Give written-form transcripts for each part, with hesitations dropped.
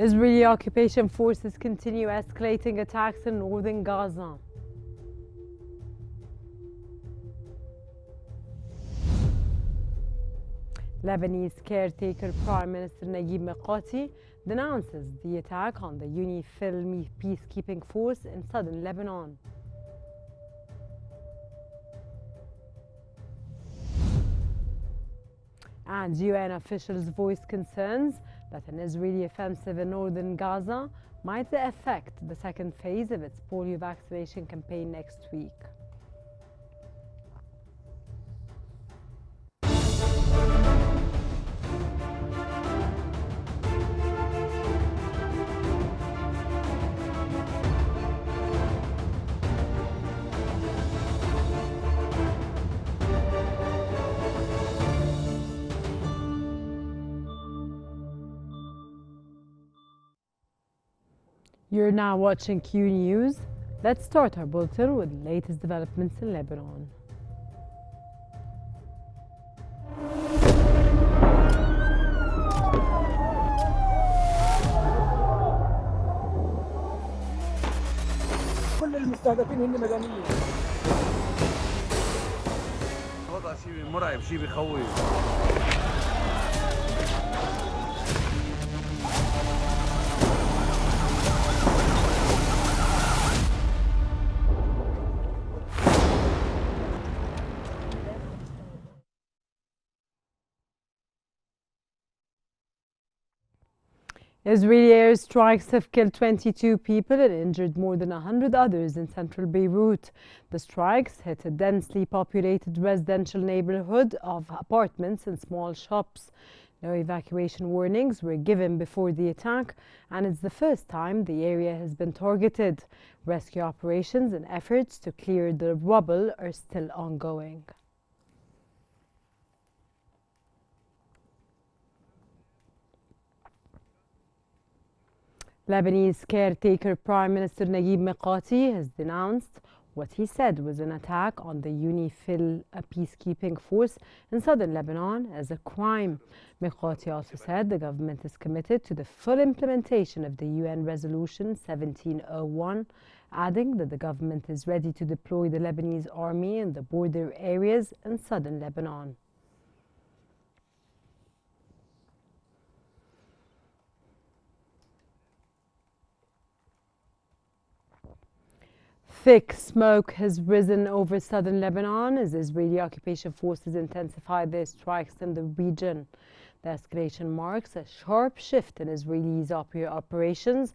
Israeli occupation forces continue escalating attacks in northern Gaza. Lebanese caretaker Prime Minister Naguib Mikati denounces the attack on the UNIFIL peacekeeping force in southern Lebanon. And UN officials voiced concerns that an Israeli offensive in northern Gaza might affect the second phase of its polio vaccination campaign next week. You're now watching Qnews. Let's start our bulletin with the latest developments in Lebanon. كل المستهدفين هن مدنيين. وضع شيء مرعب، شيء بخوف. Israeli airstrikes have killed 22 people and injured more than 100 others in central Beirut. The strikes hit a densely populated residential neighborhood of apartments and small shops. No evacuation warnings were given before the attack, and it's the first time the area has been targeted. Rescue operations and efforts to clear the rubble are still ongoing. Lebanese caretaker Prime Minister Naguib Mikati has denounced what he said was an attack on the UNIFIL peacekeeping force in southern Lebanon as a crime. Mikati also said the government is committed to the full implementation of the UN Resolution 1701, adding that the government is ready to deploy the Lebanese army in the border areas in southern Lebanon. Thick smoke has risen over southern Lebanon as Israeli occupation forces intensify their strikes in the region. The escalation marks a sharp shift in Israelis' operations,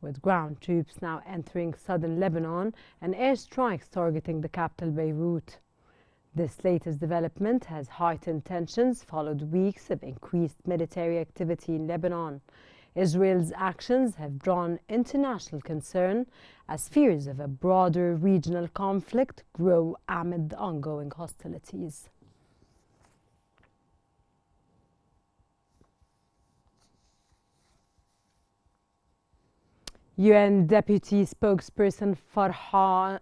with ground troops now entering southern Lebanon and airstrikes targeting the capital Beirut. This latest development has heightened tensions following weeks of increased military activity in Lebanon. Israel's actions have drawn international concern as fears of a broader regional conflict grow amid the ongoing hostilities. UN Deputy Spokesperson Farhan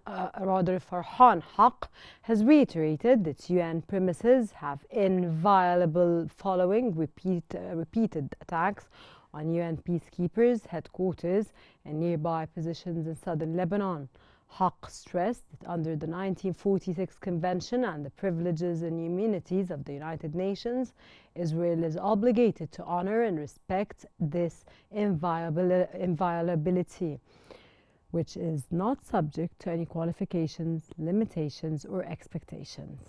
Haq has reiterated that UN premises have inviolable following repeated attacks on UN peacekeepers' headquarters and nearby positions in southern Lebanon. Haq stressed that under the 1946 Convention and the Privileges and Immunities of the United Nations, Israel is obligated to honor and respect this inviolability, which is not subject to any qualifications, limitations, or expectations.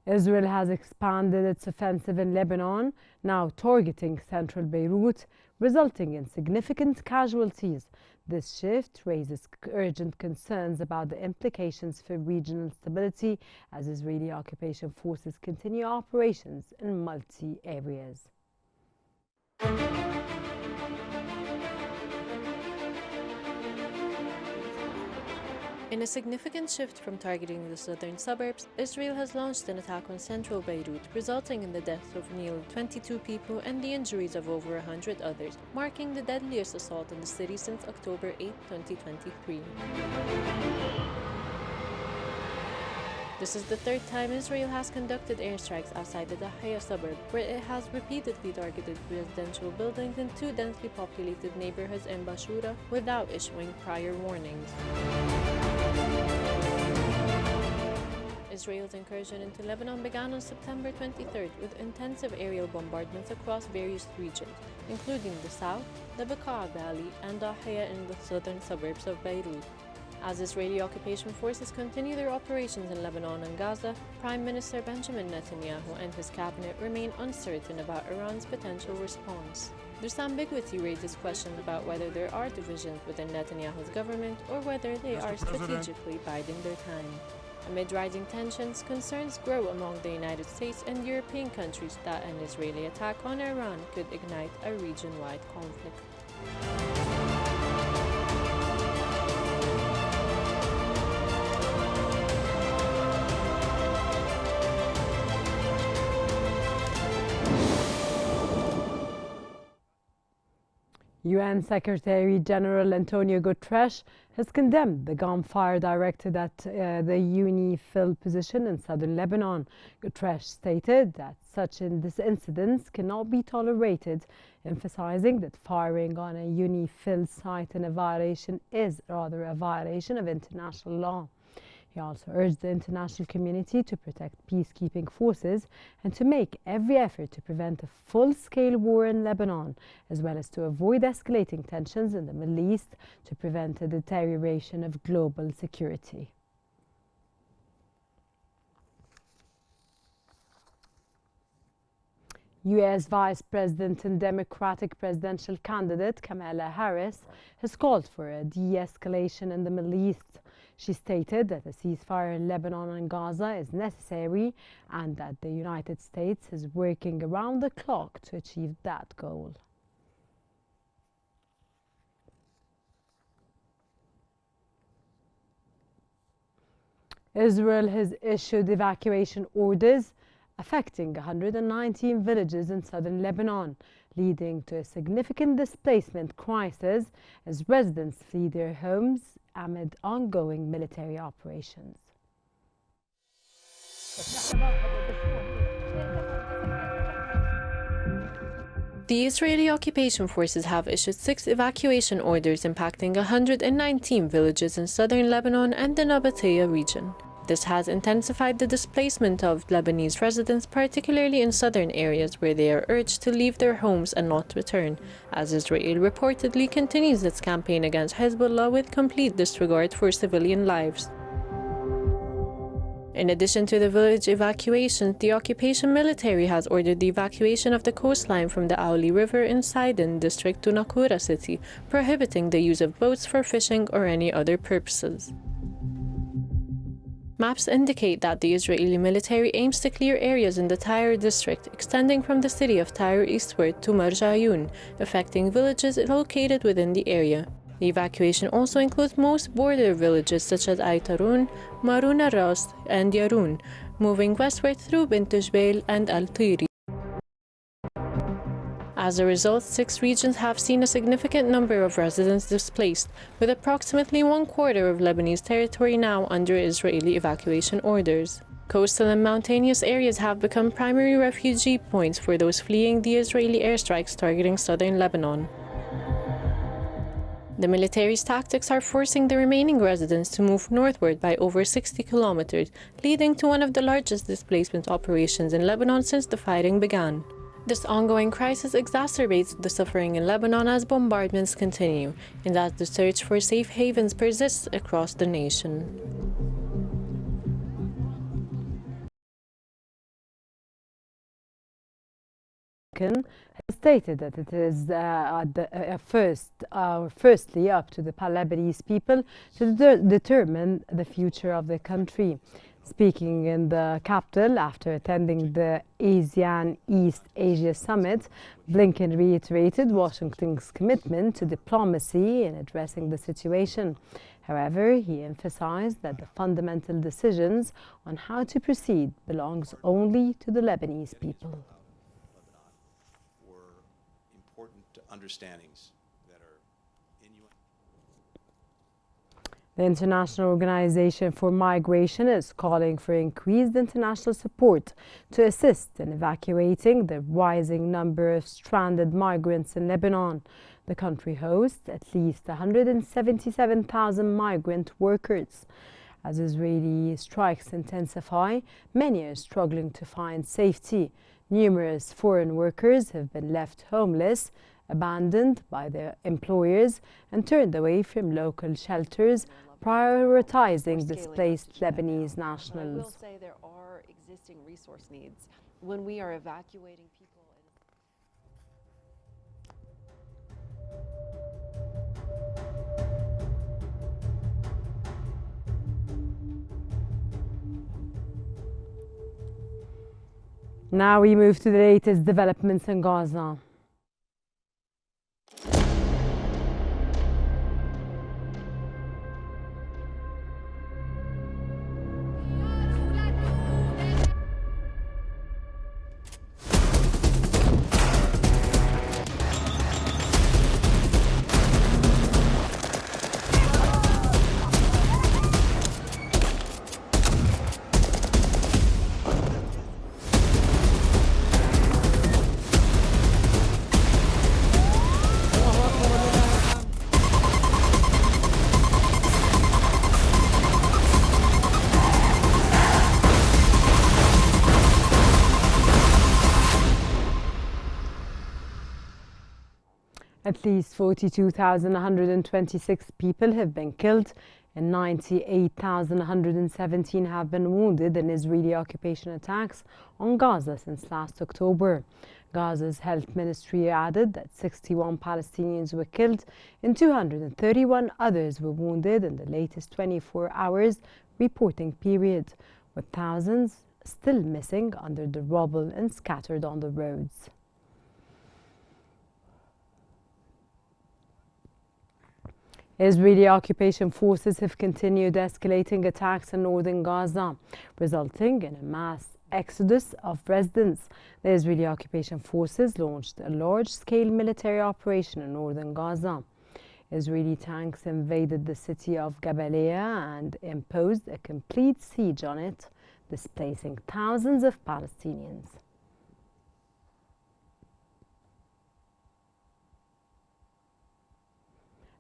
Israel has expanded its offensive in Lebanon, now targeting central Beirut, resulting in significant casualties. This shift raises urgent concerns about the implications for regional stability as Israeli occupation forces continue operations in multi-areas. In a significant shift from targeting the southern suburbs, Israel has launched an attack on central Beirut, resulting in the deaths of nearly 22 people and the injuries of over 100 others, marking the deadliest assault in the city since October 8, 2023. This is the third time Israel has conducted airstrikes outside the Dahaya suburb, where it has repeatedly targeted residential buildings in two densely populated neighborhoods in Bashura without issuing prior warnings. Israel's incursion into Lebanon began on September 23rd with intensive aerial bombardments across various regions, including the south, the Bekaa Valley, and Dahaya in the southern suburbs of Beirut. As Israeli occupation forces continue their operations in Lebanon and Gaza, Prime Minister Benjamin Netanyahu and his cabinet remain uncertain about Iran's potential response. This ambiguity raises questions about whether there are divisions within Netanyahu's government or whether they are strategically biding their time. Amid rising tensions, concerns grow among the United States and European countries that an Israeli attack on Iran could ignite a region-wide conflict. UN Secretary General Antonio Guterres has condemned the gunfire directed at the UNIFIL position in southern Lebanon. Guterres stated that such incidents cannot be tolerated, emphasizing that firing on a UNIFIL site is rather a violation of international law. He also urged the international community to protect peacekeeping forces and to make every effort to prevent a full-scale war in Lebanon, as well as to avoid escalating tensions in the Middle East to prevent a deterioration of global security. U.S. Vice President and Democratic presidential candidate Kamala Harris has called for a de-escalation in the Middle East. She stated that a ceasefire in Lebanon and Gaza is necessary and that the United States is working around the clock to achieve that goal. Israel has issued evacuation orders affecting 119 villages in southern Lebanon, leading to a significant displacement crisis as residents flee their homes amid ongoing military operations. The Israeli occupation forces have issued 6 evacuation orders impacting 119 villages in southern Lebanon and the Nabatea region. This has intensified the displacement of Lebanese residents, particularly in southern areas where they are urged to leave their homes and not return, as Israel reportedly continues its campaign against Hezbollah with complete disregard for civilian lives. In addition to the village evacuations, the occupation military has ordered the evacuation of the coastline from the Auli River in Sidon district to Nakura city, prohibiting the use of boats for fishing or any other purposes. Maps indicate that the Israeli military aims to clear areas in the Tyre district, extending from the city of Tyre eastward to Marjayun, affecting villages located within the area. The evacuation also includes most border villages such as Aitarun, Marun al-Ras, and Yarun, moving westward through Bint Jbeil and Al-Tiri. As a result, 6 regions have seen a significant number of residents displaced, with approximately 1/4 of Lebanese territory now under Israeli evacuation orders. Coastal and mountainous areas have become primary refugee points for those fleeing the Israeli airstrikes targeting southern Lebanon. The military's tactics are forcing the remaining residents to move northward by over 60 kilometers, leading to one of the largest displacement operations in Lebanon since the fighting began. This ongoing crisis exacerbates the suffering in Lebanon as bombardments continue, and as the search for safe havens persists across the nation. Has stated that it is firstly up to the Lebanese people to determine the future of the country. Speaking in the capital after attending the ASEAN East Asia Summit, Blinken reiterated Washington's commitment to diplomacy in addressing the situation. However, he emphasized that the fundamental decisions on how to proceed belongs only to the Lebanese people. Were important understandings that are in The International Organization for Migration is calling for increased international support to assist in evacuating the rising number of stranded migrants in Lebanon. The country hosts at least 177,000 migrant workers. As Israeli strikes intensify, many are struggling to find safety. Numerous foreign workers have been left homeless, abandoned by their employers, and turned away from local shelters, prioritizing displaced Lebanese nationals. I will say there are existing resource needs when we are evacuating people. Now we move to the latest developments in Gaza. At least 42,126 people have been killed and 98,117 have been wounded in Israeli occupation attacks on Gaza since last October. Gaza's health ministry added that 61 Palestinians were killed and 231 others were wounded in the latest 24 hours reporting period, with thousands still missing under the rubble and scattered on the roads. Israeli occupation forces have continued escalating attacks in northern Gaza, resulting in a mass exodus of residents. The Israeli occupation forces launched a large-scale military operation in northern Gaza. Israeli tanks invaded the city of Jabalia and imposed a complete siege on it, displacing thousands of Palestinians.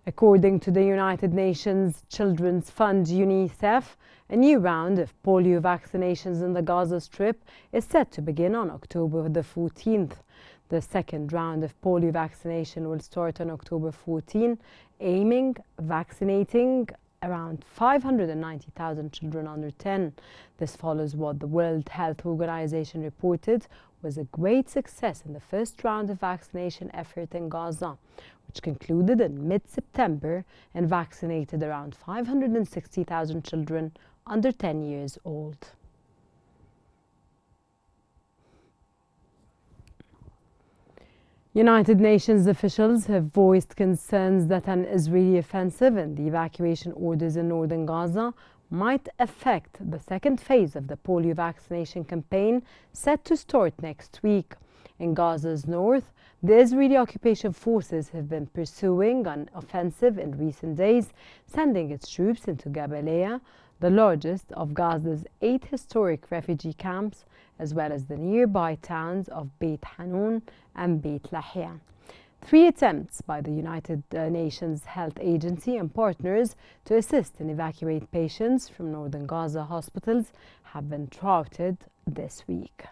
According to the United Nations Children's Fund UNICEF, a new round of polio vaccinations in the Gaza Strip is set to begin on October the 14th. The second round of polio vaccination will start on October 14, aiming vaccinating around 590,000 children under 10. This follows what the World Health Organization reported was a great success in the first round of vaccination effort in Gaza, which concluded in mid-September and vaccinated around 560,000 children under 10 years old. United Nations officials have voiced concerns that an Israeli offensive and the evacuation orders in northern Gaza might affect the second phase of the polio vaccination campaign set to start next week. In Gaza's north, the Israeli occupation forces have been pursuing an offensive in recent days, sending its troops into Jabalia, the largest of Gaza's 8 historic refugee camps, as well as the nearby towns of Beit Hanun and Beit Lahia. 3 attempts by the United Nations Health Agency and partners to assist and evacuate patients from northern Gaza hospitals have been thwarted this week.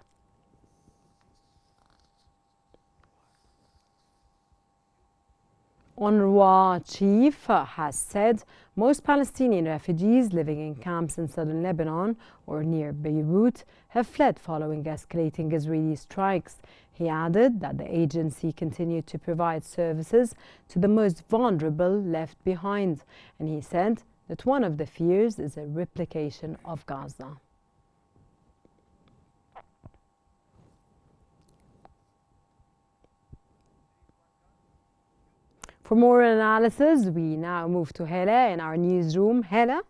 UNRWA chief has said most Palestinian refugees living in camps in southern Lebanon or near Beirut have fled following escalating Israeli strikes. He added that the agency continued to provide services to the most vulnerable left behind, and he said that one of the fears is a replication of Gaza. For more analysis, we now move to Hela in our newsroom. Hela?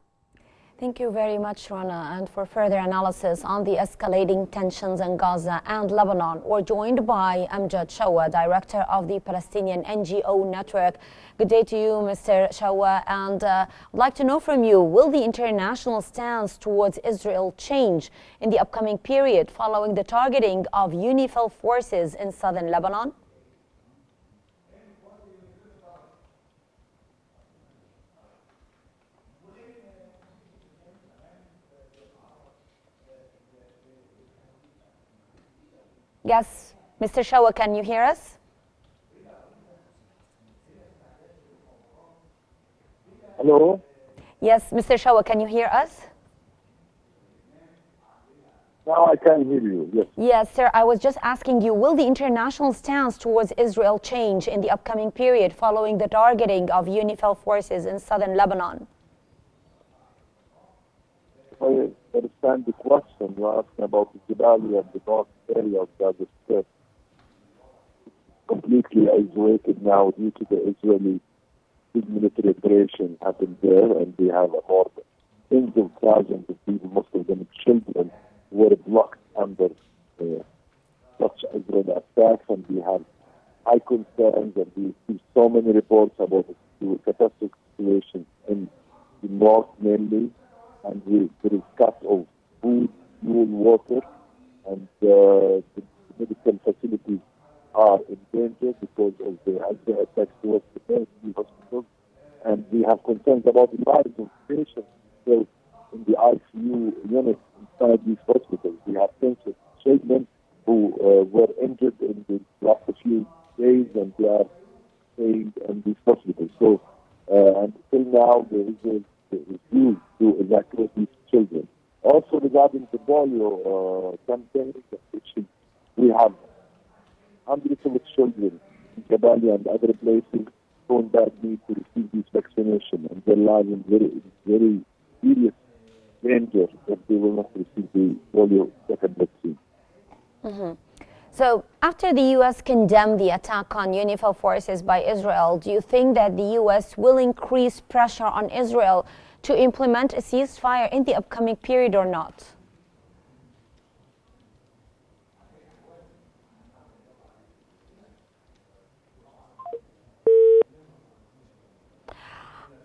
Thank you very much, Rana. And for further analysis on the escalating tensions in Gaza and Lebanon, we're joined by Amjad Shawa, director of the Palestinian NGO network. Good day to you, Mr. Shawa. And I'd like to know from you, will the international stance towards Israel change in the upcoming period following the targeting of UNIFIL forces in southern Lebanon? Yes, Mr. Shawa, can you hear us? Hello? Yes, Mr. Shawa, can you hear us? Now I can hear you, yes. Yes, sir. I was just asking you, will the international stance towards Israel change in the upcoming period following the targeting of UNIFIL forces in southern Lebanon? If I understand the question, you're asking about the Jabali and the north area of Gaza Strip. Completely isolated now due to the Israeli big military operation happened there, and they have about tens of thousands of people, most of them children, were blocked under such Israeli attacks, and we have high concerns, and we see so many reports about the catastrophic situation in the north mainly, and there is cut of food, fuel, water, and the medical facilities are in danger because of the attacks towards the military hospitals. And we have concerns about the lives of patients still in the ICU units inside these hospitals. We have tens of children who were injured in the last few days, and they are staying in these hospitals. So until now, there is a refuse to evacuate these children. Also regarding the polio campaign, which we have hundreds of children in Jabali and other places who in bad need to receive this vaccination, and their lives in very serious danger if they will not receive the polio second vaccine. Mm-hmm. So after the U.S. condemned the attack on UNIFIL forces by Israel, do you think that the U.S. will increase pressure on Israel to implement a ceasefire in the upcoming period or not?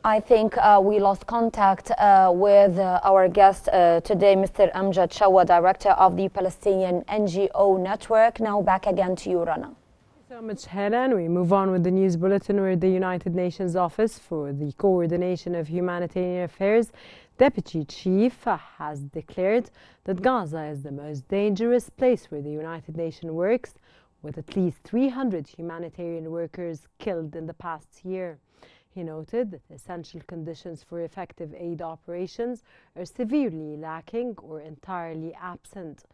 I think we lost contact with our guest today, Mr. Amjad Shawa, director of the Palestinian NGO network. Now back again to you, Rana. Thank you so much, Helen. We move on with the news bulletin, where the United Nations Office for the Coordination of Humanitarian Affairs Deputy Chief has declared that Gaza is the most dangerous place where the United Nations works, with at least 300 humanitarian workers killed in the past year. He noted that essential conditions for effective aid operations are severely lacking or entirely absent.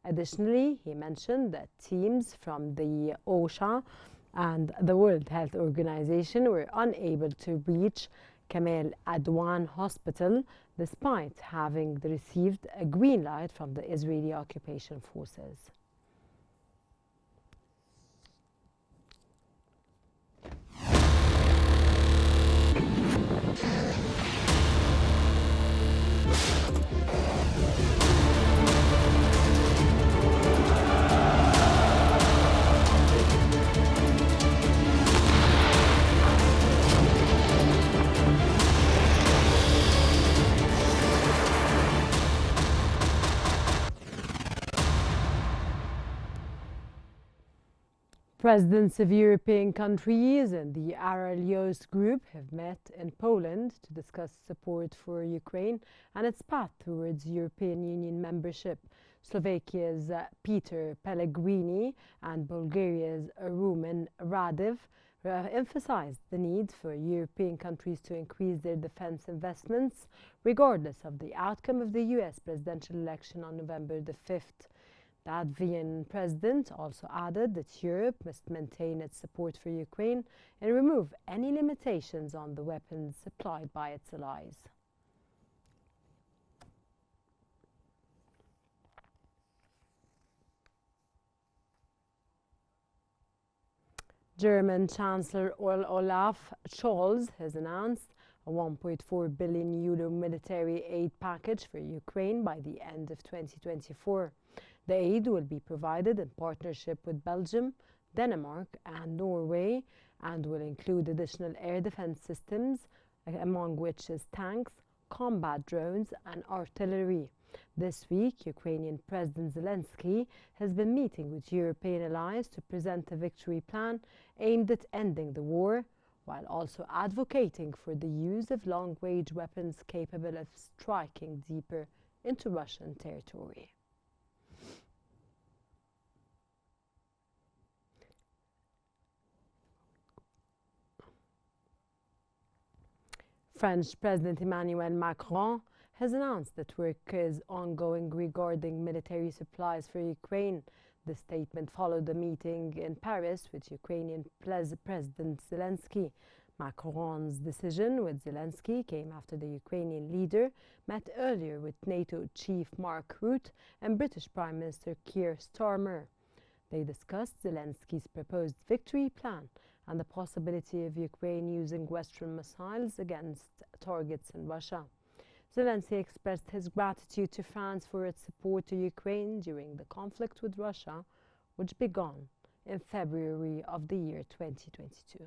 Additionally, he mentioned that teams from the OSHA and the World Health Organization were unable to reach Kamal Adwan Hospital despite having received a green light from the Israeli occupation forces. Presidents of European countries and the Aralios group have met in Poland to discuss support for Ukraine and its path towards European Union membership. Slovakia's Peter Pellegrini and Bulgaria's Rumen Radev emphasized the need for European countries to increase their defense investments regardless of the outcome of the US presidential election on November the 5th. The Latvian president also added that Europe must maintain its support for Ukraine and remove any limitations on the weapons supplied by its allies. German Chancellor Olaf Scholz has announced a €1.4 billion military aid package for Ukraine by the end of 2024. The aid will be provided in partnership with Belgium, Denmark and Norway, and will include additional air defense systems, among which is tanks, combat drones and artillery. This week, Ukrainian President Zelensky has been meeting with European allies to present a victory plan aimed at ending the war, while also advocating for the use of long-range weapons capable of striking deeper into Russian territory. French President Emmanuel Macron has announced that work is ongoing regarding military supplies for Ukraine. The statement followed a meeting in Paris with Ukrainian President Zelensky. Macron's decision with Zelensky came after the Ukrainian leader met earlier with NATO Chief Mark Rutte and British Prime Minister Keir Starmer. They discussed Zelensky's proposed victory plan and the possibility of Ukraine using Western missiles against targets in Russia. Zelensky expressed his gratitude to France for its support to Ukraine during the conflict with Russia, which began in February of the year 2022.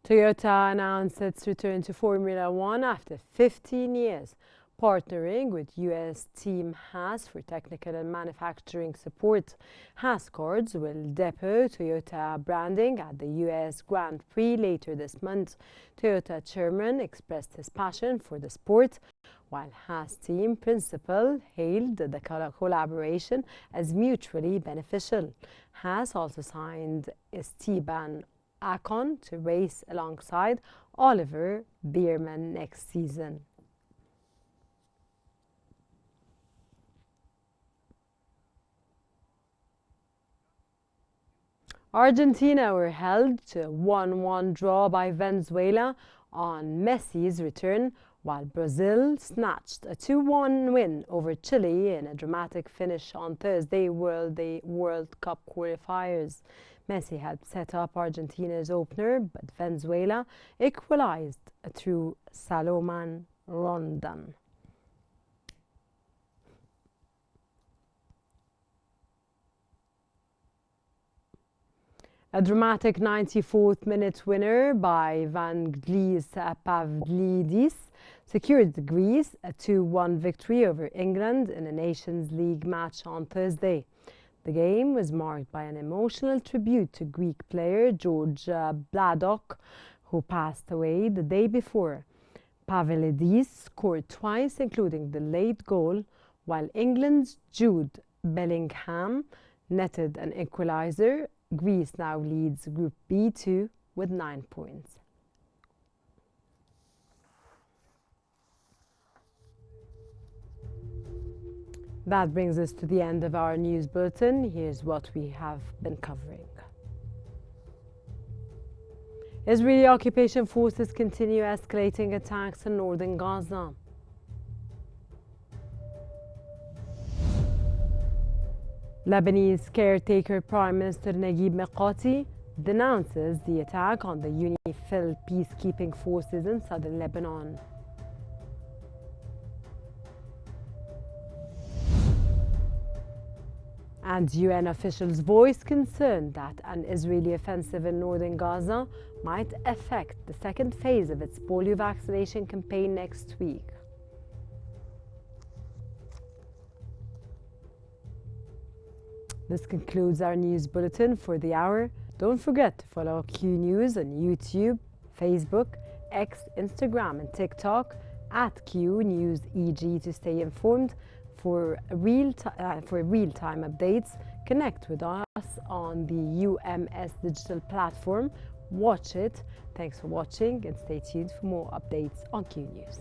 Toyota announced its return to Formula One after 15 years, partnering with US team Haas for technical and manufacturing support. Haas cars will depot Toyota branding at the US Grand Prix later this month. Toyota chairman expressed his passion for the sport, while Haas team principal hailed the collaboration as mutually beneficial. Haas also signed Esteban Ocon to race alongside Oliver Bierman next season. Argentina were held to a 1-1 draw by Venezuela on Messi's return, while Brazil snatched a 2-1 win over Chile in a dramatic finish on Thursday World Cup qualifiers. Messi helped set up Argentina's opener, but Venezuela equalized through Salomon Rondon. A dramatic 94th minute winner by Vangelis Pavlidis secured Greece a 2-1 victory over England in a Nations League match on Thursday. The game was marked by an emotional tribute to Greek player George Bladok, who passed away the day before. Pavlidis scored twice, including the late goal, while England's Jude Bellingham netted an equaliser. Greece now leads Group B2 with 9 points. That brings us to the end of our news bulletin. Here's what we have been covering. Israeli occupation forces continue escalating attacks in northern Gaza. Lebanese caretaker Prime Minister Naguib Mikati denounces the attack on the UNIFIL peacekeeping forces in southern Lebanon. And UN officials voiced concern that an Israeli offensive in northern Gaza might affect the second phase of its polio vaccination campaign next week. This concludes our news bulletin for the hour. Don't forget to follow Qnews on YouTube, Facebook, X, Instagram and TikTok at QNewsEG to stay informed. For real-time updates, connect with us on the UMS digital platform. Watch it. Thanks for watching and stay tuned for more updates on Qnews.